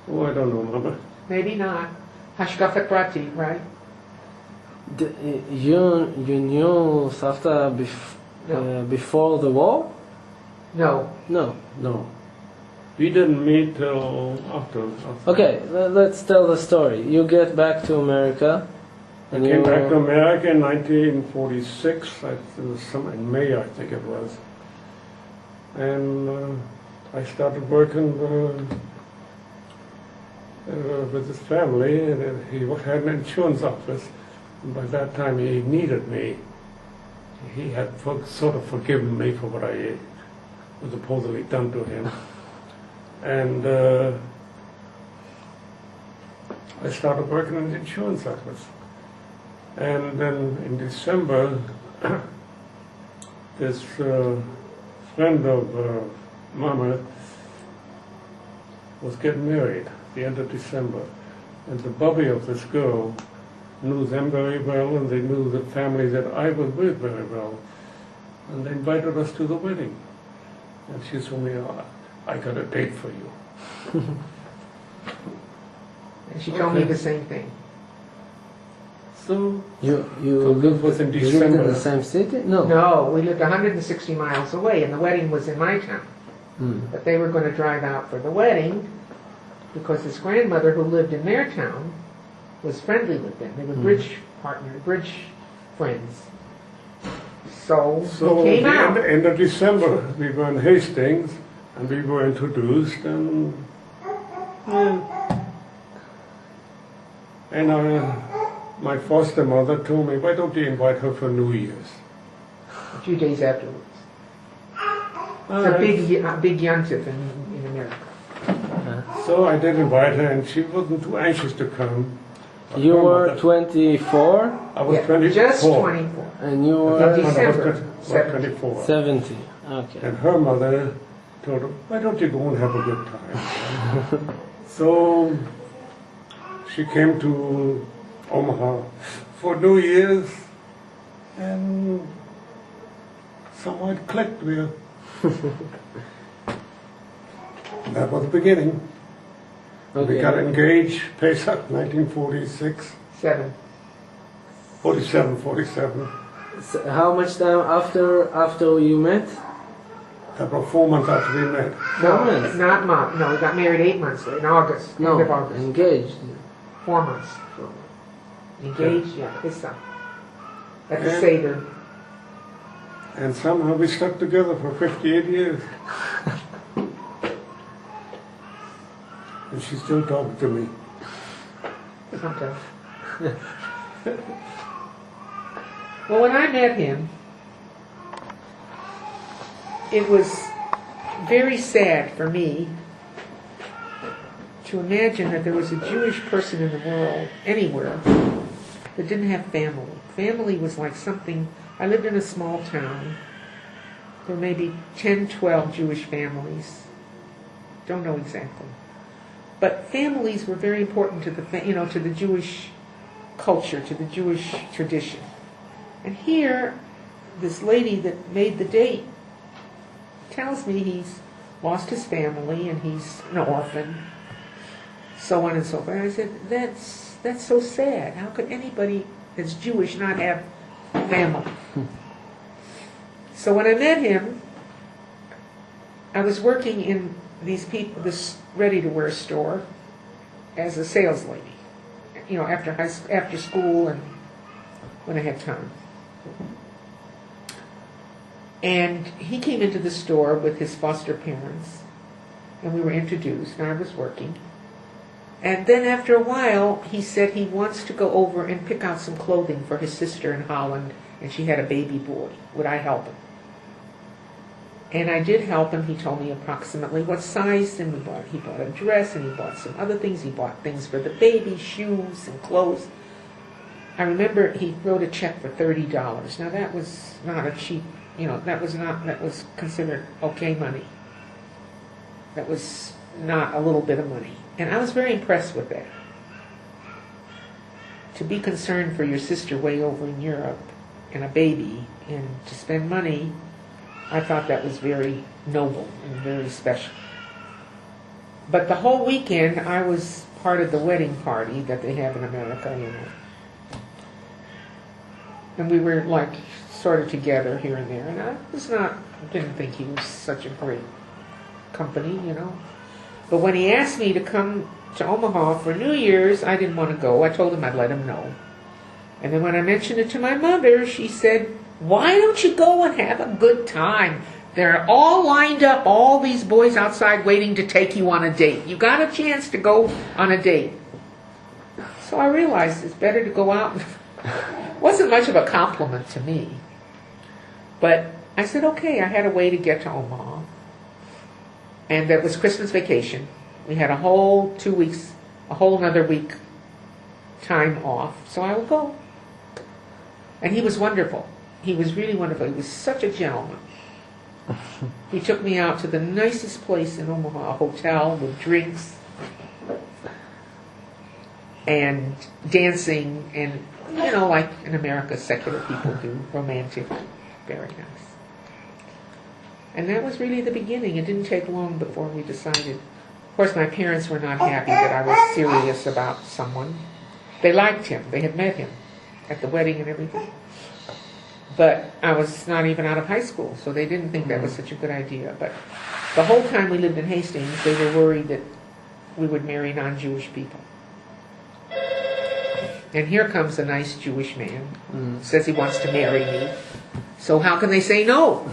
S2: oh, I don't know, Mama.
S3: Maybe not. Hashkafat prati, right?
S1: You knew Savta before the war?
S3: No.
S1: No.
S2: No. We didn't meet till after.
S1: Okay, let's tell the story. You get back to America.
S2: I came back to America in 1946. It was in May, I think it was. And I started working with his family, and he had an insurance office. And by that time, he needed me. He had sort of forgiven me for what I was supposedly done to him. And I started working in the insurance office. And then in December, this friend of Mama was getting married at the end of December. And the bubby of this girl knew them very well, and they knew the family that I was with very well. And they invited us to the wedding. And she told me, I got a date for you.
S3: And she told me the same thing.
S2: So
S1: You
S2: So this
S1: lived,
S2: was in
S1: you lived in
S2: December.
S1: the same city? No.
S3: No, we lived 160 miles away, and the wedding was in my town. But they were going to drive out for the wedding because his grandmother, who lived in their town, was friendly with them. They were bridge friends. So
S2: So
S3: we came
S2: the
S3: out.
S2: end of December, we were in Hastings, and we were introduced, and my foster mother told me, why don't you invite her for New Year's?
S3: A few days afterwards.
S2: All
S3: It's a
S2: right.
S3: big yontif in America.
S2: So I did invite her, and she wasn't too anxious to come. But
S1: You
S2: her
S1: were
S2: mother-
S1: 24
S2: I was
S3: Yeah,
S2: 24.
S3: just 24.
S1: and you
S3: In
S1: were
S3: December.
S2: Was 24.
S1: 70. Okay.
S2: And her mother told her, why don't you go and have a good time? So she came to Omaha for New Year's, and somehow it clicked with her. That was the beginning. We got engaged, Pesach, 1946, 47.
S1: So how much time after you met?
S2: About 4 months after we met.
S1: Four months.
S3: No, we got married 8 months later, in August.
S1: No,
S3: End of August.
S1: engaged.
S3: 4 months. Engaged, yeah, his son. At the
S2: And-
S3: Seder.
S2: And somehow we stuck together for 58 years. And she's still talking to me.
S3: Sometimes. Well, when I met him, it was very sad for me to imagine that there was a Jewish person in the world, anywhere, that didn't have family. Family was like something. I lived in a small town. There were maybe 10, 12 Jewish families. Don't know exactly. But families were very important to to the Jewish culture, to the Jewish tradition. And here, this lady that made the date tells me he's lost his family and he's an orphan, so on and so forth. And I said, that's so sad. How could anybody that's Jewish not have family? So when I met him, I was working in this ready-to-wear store as a sales lady, after school and when I had time. And he came into the store with his foster parents, and we were introduced, and I was working. And then after a while, he said he wants to go over and pick out some clothing for his sister in Holland, and she had a baby boy. Would I help him? And I did help him. He told me approximately what size, and he bought a dress, and he bought some other things. He bought things for the baby, shoes and clothes. I remember he wrote a check for $30. Now that was not a cheap, that was considered okay money. That was not a little bit of money. And I was very impressed with that. To be concerned for your sister way over in Europe and a baby and to spend money, I thought that was very noble and very special. But the whole weekend I was part of the wedding party that they have in America, And we were like sort of together here and there. And I didn't think he was such a great company, But when he asked me to come to Omaha for New Year's, I didn't want to go. I told him I'd let him know. And then when I mentioned it to my mother, she said, why don't you go and have a good time? They're all lined up, all these boys outside waiting to take you on a date. You got a chance to go on a date. So I realized it's better to go out. Wasn't much of a compliment to me. But I said, okay, I had a way to get to Omaha. And that was Christmas vacation. We had a whole 2 weeks, a whole another week time off. So I would go. And he was wonderful. He was really wonderful. He was such a gentleman. He took me out to the nicest place in Omaha, a hotel with drinks and dancing and, like in America, secular people do, romantic, very nice. And that was really the beginning. It didn't take long before we decided. Of course, my parents were not happy that I was serious about someone. They liked him. They had met him. at the wedding and everything. But I was not even out of high school, so they didn't think that was such a good idea. But the whole time we lived in Hastings, they were worried that we would marry non-Jewish people. And here comes a nice Jewish man, says he wants to marry me. So how can they say no?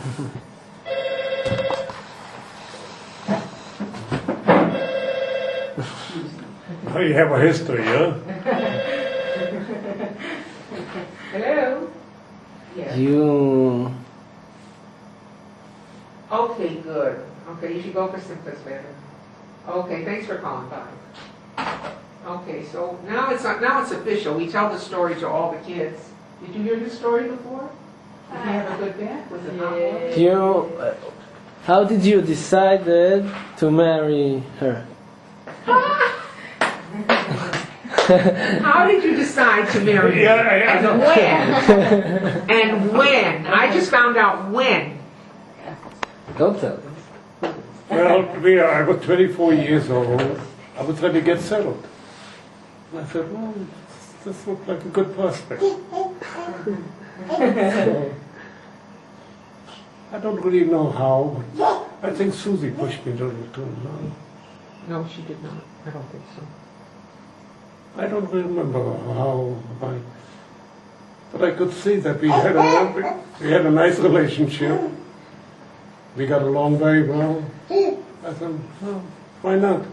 S2: Oh, you have a history, huh?
S3: Hello? Yes.
S1: You
S3: Okay, good. Okay, you should go for Simplest better. Okay, thanks for calling. Bye. Okay, so now it's official. We tell the story to all the kids. Did you hear this story before? Did you have a good bath? Was it not one?
S1: how did you decide to marry her?
S3: How did you decide to marry her? And when? And when? I just found out when.
S1: Don't tell.
S2: Well, I was 24 years old. I was ready to get settled. And I said, well, this looks like a good prospect. So, I don't really know how, but I think Susie pushed me a little too.
S3: No, she did not. I don't think so.
S2: I don't remember how, but I could see that we had a nice relationship. We got along very well. I said, well, why not?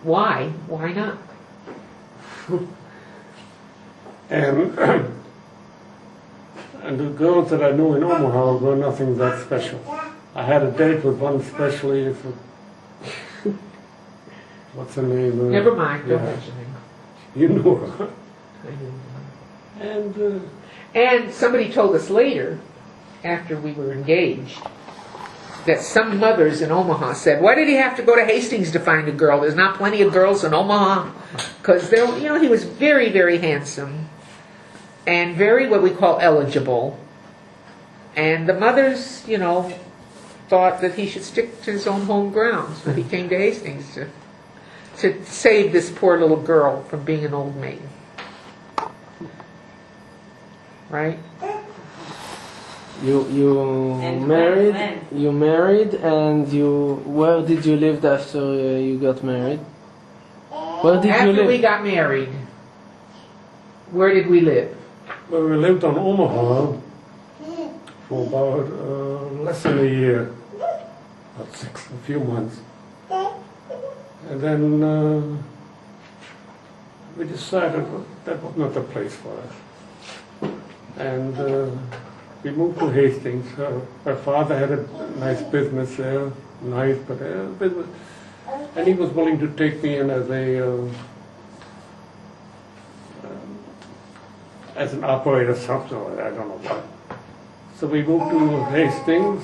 S3: Why? Why not?
S2: And the girls that I knew in Omaha were nothing that special. I had a date with one especially. What's her name?
S3: Never mind. Don't mention it.
S2: You knew her.
S3: I knew
S2: And
S3: And somebody told us later, after we were engaged, that some mothers in Omaha said, "Why did he have to go to Hastings to find a girl? There's not plenty of girls in Omaha." Because he was very, very handsome and very what we call eligible. And the mothers, thought that he should stick to his own home grounds when he came to Hastings to save this poor little girl from being an old maid. Right?
S1: You
S4: And
S1: married.
S4: when?
S1: You married, and where did you live after you got married? Where did you
S3: After
S1: live?
S3: we got married, where did we live?
S2: well, we lived on Omaha for about less than a year, a few months. And then we decided that was not the place for us. And we moved to Hastings. Her father had a nice business there, business. And he was willing to take me in as an operator, something, I don't know what. So we moved to Hastings,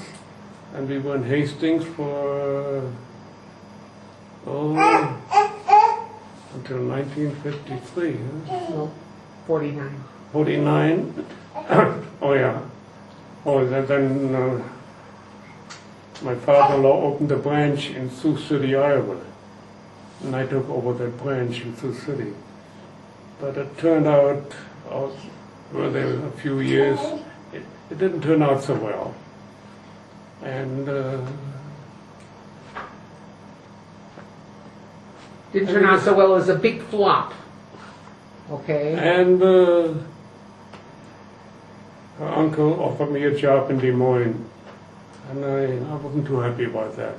S2: and we were in Hastings for until 1953.
S3: No, 49.
S2: 49. Oh yeah. Oh, then my father-in-law opened a branch in Sioux City, Iowa, and I took over that branch in Sioux City. But it turned out, were there a few years, it didn't turn out so well. And
S3: Didn't turn out so well. It was a big flop. Okay?
S2: And her uncle offered me a job in Des Moines, and I wasn't too happy about that.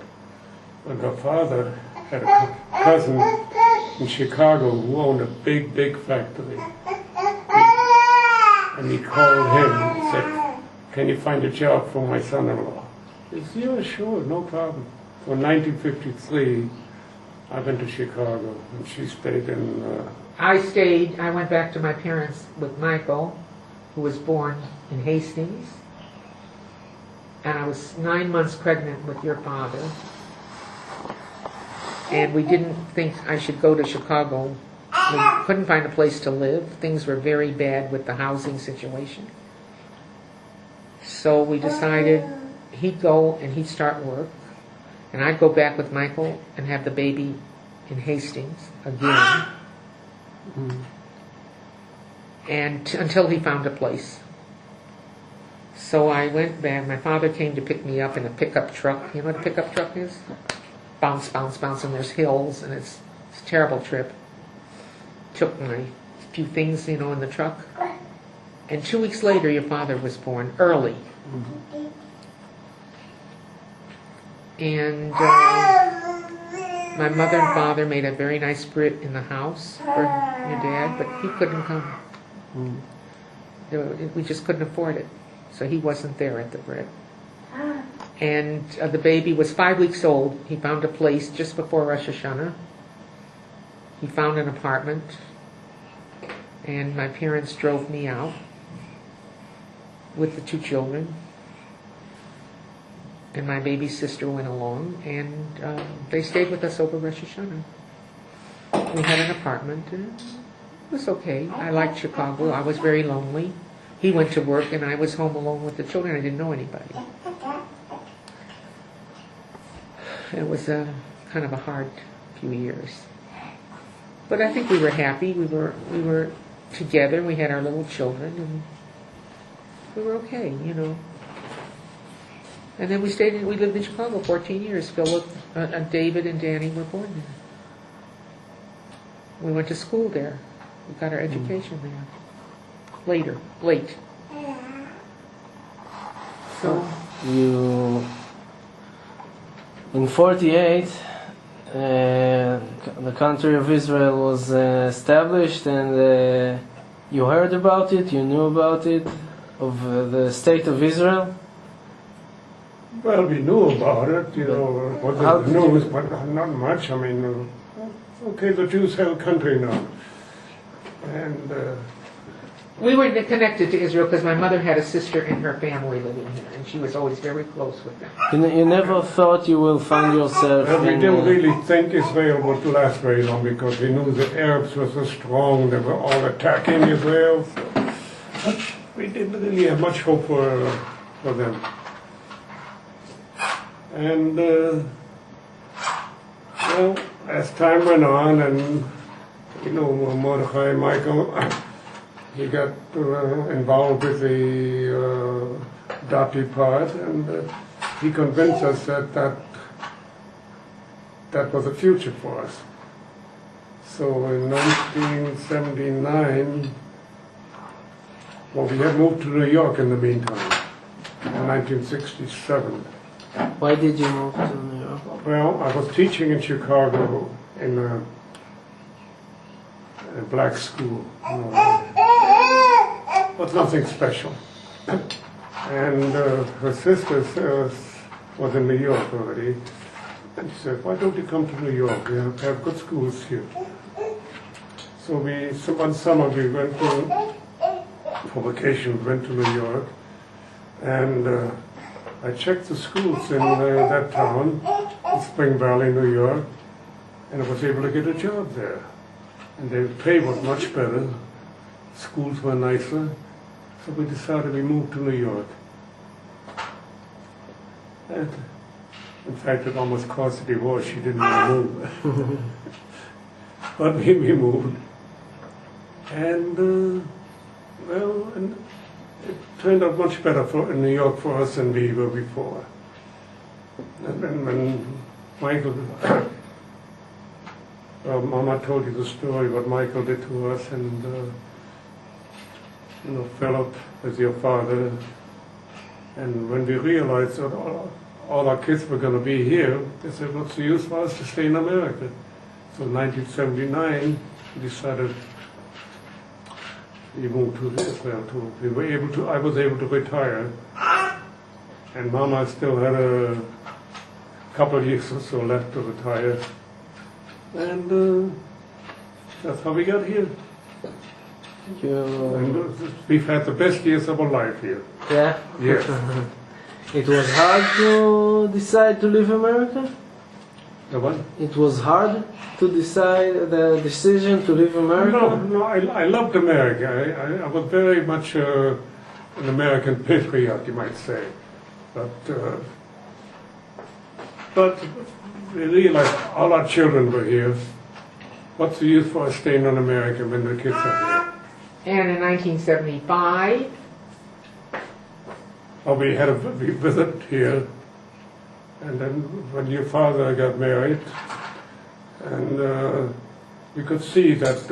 S2: But her father had a cousin in Chicago who owned a big, big factory. And he called him and said, "Can you find a job for my son-in-law?" He said, "Yeah, sure, no problem." So in 1953, I went to Chicago, and she stayed in...
S3: I went back to my parents with Michael, who was born in Hastings. And I was 9 months pregnant with your father. And we didn't think I should go to Chicago. We couldn't find a place to live. Things were very bad with the housing situation. So we decided he'd go and he'd start work. And I'd go back with Michael and have the baby in Hastings again. and until he found a place. So I went back. My father came to pick me up in a pickup truck. You know what a pickup truck is? Bounce, bounce, bounce, and there's hills, and it's a terrible trip. Took my few things, in the truck. And 2 weeks later, your father was born early.
S1: Mm-hmm.
S3: And my mother and father made a very nice brit in the house for your dad, but he couldn't come. We just couldn't afford it. So he wasn't there at the brit. And the baby was 5 weeks old. He found a place just before Rosh Hashanah. He found an apartment. And my parents drove me out with the 2 children. And my baby sister went along, and they stayed with us over Rosh Hashanah. We had an apartment, and it was okay. I liked Chicago. I was very lonely. He went to work, and I was home alone with the children. I didn't know anybody. It was kind of a hard few years. But I think we were happy. We were together. We had our little children, and we were okay, And then we lived in Chicago 14 years. Philip, David, and Danny were born there. We went to school there. We got our education there. Late. So
S1: in 48, the country of Israel was established, and you heard about it, you knew about it, of the state of Israel?
S2: Well, we knew about it, what the news, but not much. I mean, okay, the Jews have a country now. And
S3: we were connected to Israel because my mother had a sister and her family living here, and she was always very close with them.
S1: You never thought you will find yourself
S2: we didn't really think Israel would last very long, because we knew the Arabs were so strong, they were all attacking Israel. So we didn't really have much hope for them. And, as time went on, and, Mordechai, Michael, he got involved with the Dati part, and he convinced us that was a future for us. So in 1979, we had moved to New York in the meantime, in 1967.
S1: Why did you move to New York?
S2: Well, I was teaching in Chicago in a black school. But nothing special. And her sister was in New York already. And she said, why don't you come to New York? We have good schools here. So one summer we went for vacation, went to New York. And I checked the schools in that town, in Spring Valley, New York, and I was able to get a job there. And the pay was much better, schools were nicer, so we decided we moved to New York. And in fact, it almost caused a divorce. She didn't want to move. But we moved. And, and it turned out much better in New York for us than we were before. And then when Michael, Mama told you the story what Michael did to us, and Philip as your father. And when we realized that all our kids were going to be here, they said, what's the use for us to stay in America? So in 1979, we decided we moved to Israel too. I was able to retire, and Mama still had a couple of years or so left to retire, and that's how we got here. And we've had the best years of our life here.
S1: Yeah?
S2: Yes.
S1: It was hard to decide to leave America?
S2: The what?
S1: It was hard to decide the decision to leave America?
S2: No, I loved America. I was very much an American patriot, you might say. But we realized all our children were here. What's the use for us staying in America when the kids are here?
S3: And in 1975,
S2: we had a visit here, and then when your father got married, and we could see that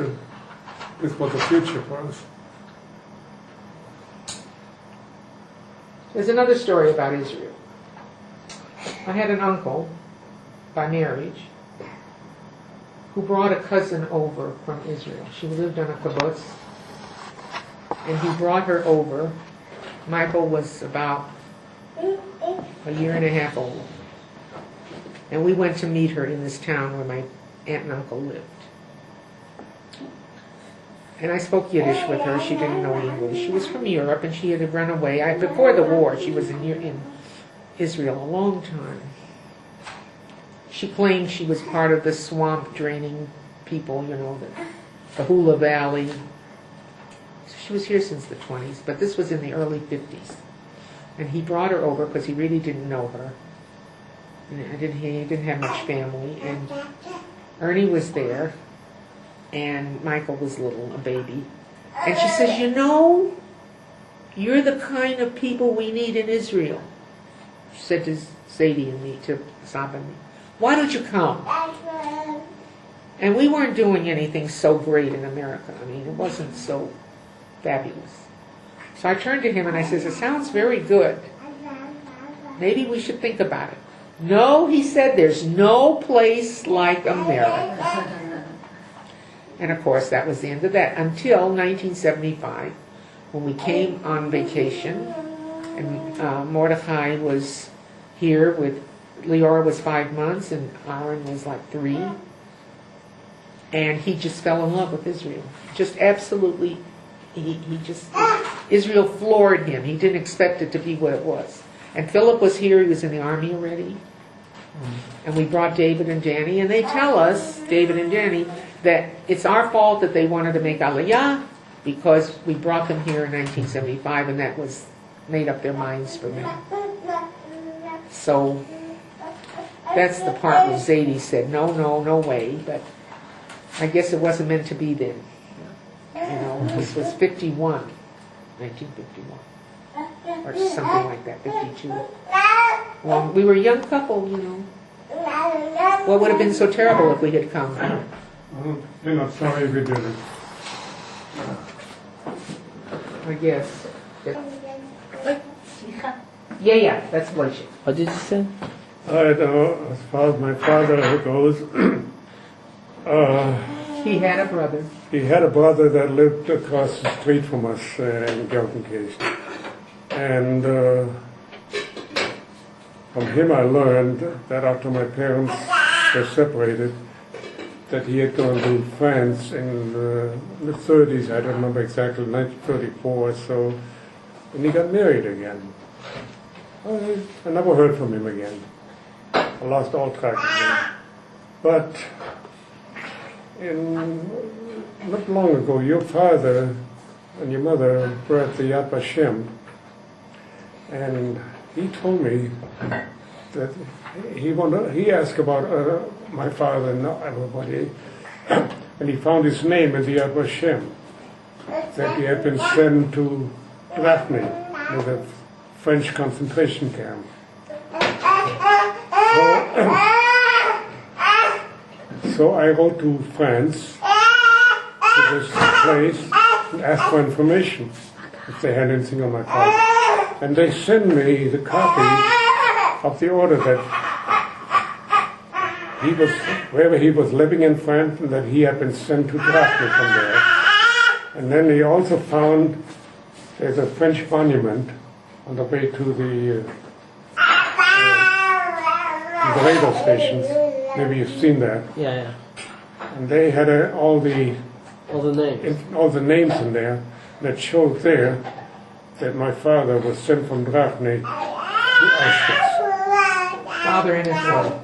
S2: this was the future for us.
S3: there's another story about Israel. I had an uncle, by marriage, who brought a cousin over from Israel. She lived on a kibbutz, and he brought her over. Michael was about a year and a half old. And we went to meet her in this town where my aunt and uncle lived. And I spoke Yiddish with her. She didn't know English. She was from Europe, and she had run away. Before the war, she was in Israel a long time. She claimed she was part of the swamp draining people, the Hula Valley. So she was here since the 20s, but this was in the early 50s. And he brought her over because he really didn't know her. And he didn't have much family. And Ernie was there, and Michael was little, a baby. And she says, you're the kind of people we need in Israel. She said to Sadie and me, to Sab and me, why don't you come? And we weren't doing anything so great in America. I mean, it wasn't so fabulous. So I turned to him and I says, it sounds very good. Maybe we should think about it. No, he said, there's no place like America. And of course, that was the end of that. Until 1975, when we came on vacation, and Mordechai was here with, Leora was 5 months, and Aaron was like 3. And he just fell in love with Israel. Just absolutely, Israel floored him. He didn't expect it to be what it was. And Philip was here, he was in the army already. And we brought David and Danny, and they tell us, David and Danny, that it's our fault that they wanted to make Aliyah because we brought them here in 1975, and that was made up their minds for them. So that's the part where Zadie said, no way, but I guess it wasn't meant to be then. This was 1951. Or something like that, 52. Well, we were a young couple, What would have been so terrible if we had come?
S2: You're not sorry we did it.
S3: I guess. Yeah, that's Moshe.
S1: What did you say?
S2: I know, as far as my father goes,
S3: He had a brother.
S2: he had a brother that lived across the street from us in Gelsenkirchen. And from him I learned that after my parents were separated, that he had gone to France in the 30s, I don't remember exactly, 1934 or so, and he got married again. I never heard from him again. I lost all track of him. But not long ago, your father and your mother were at the Yad Vashem, and he told me that he asked about my father and everybody, and he found his name in the Yad Vashem, that he had been sent to Drachny, with a French concentration camp. So I wrote to France, to this place, and asked for information, if they had anything on my father. And they sent me the copy of the order that he was, wherever he was living in France, and that he had been sent to Drachny from there. And then he also found there's a French monument on the way to the radar stations. Maybe you've seen that.
S1: Yeah.
S2: And they had all the names in there that showed there that my father was sent from Drachny to Auschwitz.
S3: Father in his will.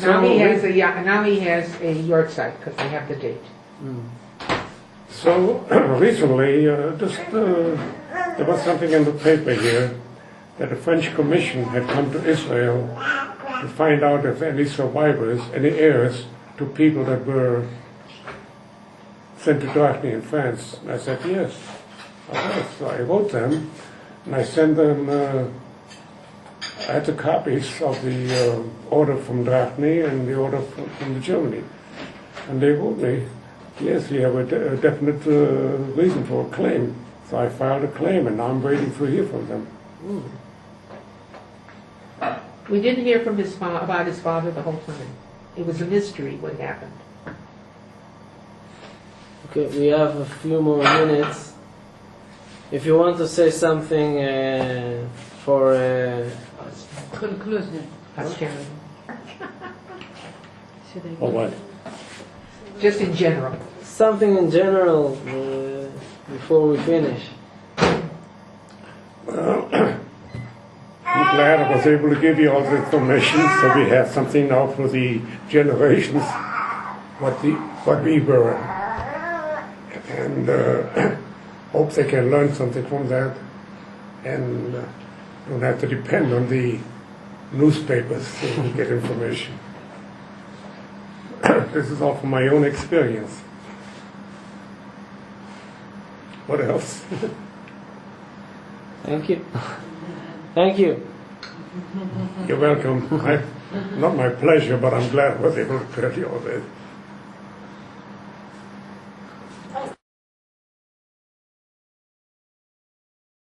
S3: Now he has a yahrzeit because they have the date.
S2: So recently, there was something in the paper here that a French commission had come to Israel to find out if any survivors, any heirs to people that were sent to Daphne in France? And I said, yes. So I wrote them, and I sent them, I had the copies of the order from Daphne and the order from Germany. And they wrote me, yes, we have a definite reason for a claim. So I filed a claim, and now I'm waiting to hear from them.
S3: We didn't hear from about his father the whole time. It was a mystery what happened.
S1: Okay, we have a few more minutes. If you want to say something for
S4: conclusion.
S3: Posterity.
S2: Or what?
S3: Just in general.
S1: something in general before we finish.
S2: Well, I'm glad I was able to give you all the information, so we have something now for the generations, what we were, and hope they can learn something from that, and don't have to depend on the newspapers to get information. This is all from my own experience. What else?
S1: Thank you. Thank you.
S2: You're welcome. Not my pleasure, but I'm glad I was able to tell you all this.